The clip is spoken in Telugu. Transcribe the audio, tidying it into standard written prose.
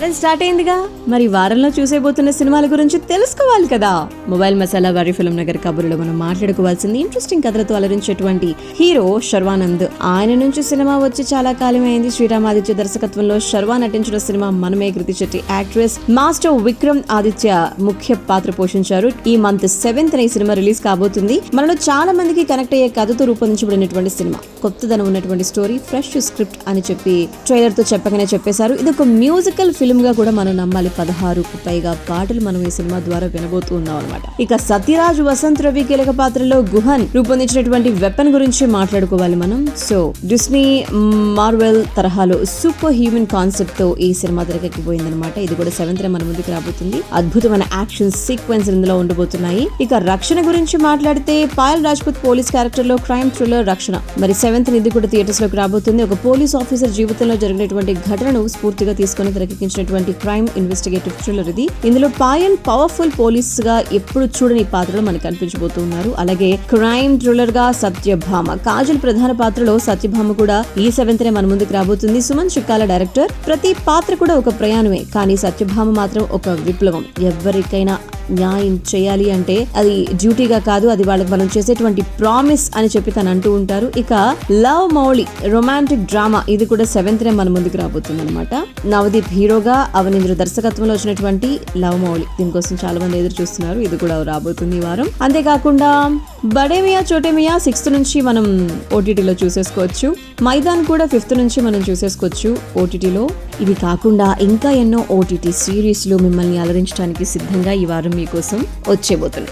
వారం స్టార్ట్ అయిందిగా, మరి వారంలో చూసేబోతున్న సినిమాల గురించి తెలుసుకోవాలి కదా. మొబైల్ మసాలా వారి ఫిల్మ్ నగర్ కబుర్లో మనం మాట్లాడుకోవాల్సింది ఇంట్రెస్టింగ్ కథలతో అలరించేటువంటి హీరో శర్వానంద్. ఆయన నుంచి సినిమా వచ్చి చాలా కాలం అయింది. శ్రీరామ్ ఆదిత్య దర్శకత్వంలో శర్వా నటించిన సినిమా మనమే. కృతి శెట్టి యాక్ట్రెస్, మాస్టర్ విక్రమ్ ఆదిత్య ముఖ్య పాత్ర పోషించారు. ఈ మంత్ 7th ఈ సినిమా రిలీజ్ కాబోతుంది. మనలో చాలా మందికి కనెక్ట్ అయ్యే కథతో రూపొందించబడినటువంటి సినిమా. కొత్తదనం ఉన్నటువంటి స్టోరీ, ఫ్రెష్ స్క్రిప్ట్ అని చెప్పి ట్రైలర్ తో చెప్పగానే చెప్పేశారు. ఇది ఒక మ్యూజికల్ ఫిల్మ్ గా కూడా మనం నమ్మాలి. 16కు పైగా పాటలు మనం ఈ సినిమా ద్వారా వినబోతూ ఉన్నాం అనమాట. ఇక సత్యరాజ్, వసంత్ రవి కీలక పాత్రలో గుహన్ రూపొందించినటువంటి వెపన్ గురించి మాట్లాడుకోవాలి మనం. సో డిస్నీ మార్వెల్ తరహాలో సూపర్ హ్యూమన్ కాన్సెప్ట్ తో ఈ సినిమా తెరకెక్కిపోయిందనమాట. ఇది కూడా 7th మన ముందుకు రాబోతుంది. అద్భుతమైన యాక్షన్ సీక్వెన్స్ ఇందులో ఉండబోతున్నాయి. ఇక రక్షణ గురించి మాట్లాడితే పాయల్ రాజ్పుత్ పోలీస్ క్యారెక్టర్ లో క్రైమ్ థ్రిల్లర్ రక్షణ. మరి 7th ఇది కూడా థియేటర్స్ లోకి రాబోతుంది. ఒక పోలీస్ ఆఫీసర్ జీవితంలో జరిగినటువంటి ఘటనను స్ఫూర్తిగా తీసుకుని తెరకెక్కించినటువంటి క్రైమ్ ఇన్వెస్టిగేటివ్ థ్రిల్లర్ ఇది. ఇందులో పాయల్ పవర్ఫుల్ పోలీస్ గా ఎప్పుడు చూడని పాత్రలో మనకు కనిపించబోతున్నారు. అలాగే క్రైమ్ థ్రిల్లర్ గా సత్యభామ, కాజల్ ప్రధాన పాత్రలో సత్యభామ కూడా ఈ 7th మన ముందుకు రాబోతుంది. సుమన్ చిక్కాల డైరెక్టర్. ప్రతి పాత్ర కూడా ఒక ప్రయాణమే, కానీ సత్యభామ మాత్రం ఒక విప్లవం. ఎవరికైనా న్యాయం చేయాలి అంటే అది డ్యూటీగా కాదు, అది వాళ్ళకి మనం చేసేటువంటి ప్రామిస్ అని చెప్పి తను అంటూ ఉంటారు. ఇక లవ్ మౌళి రొమాంటిక్ డ్రామా, ఇది కూడా 7th మన ముందుకు రాబోతుంది అనమాట. నవదీప్ హీరోగా, అవనీంద్ర దర్శకత్వంలో వచ్చినటువంటి లవ్ మౌళి. దీనికోసం చాలా మంది ఎదురు చూస్తున్నారు. ఇది కూడా రాబోతుంది ఈ వారం. అంతేకాకుండా బడేమియా చోటేమియా 6th నుంచి మనం ఓటీటీలో చూసేసుకోవచ్చు. మైదాన్ కూడా 5th నుంచి మనం చూసేసుకోవచ్చు ఓటీటీలో. ఇవి కాకుండా ఇంకా ఎన్నో ఓటీటీ సిరీస్లు మిమ్మల్ని అలరించడానికి సిద్ధంగా ఈ వారం మీకోసం వచ్చేబోతున్నాయి.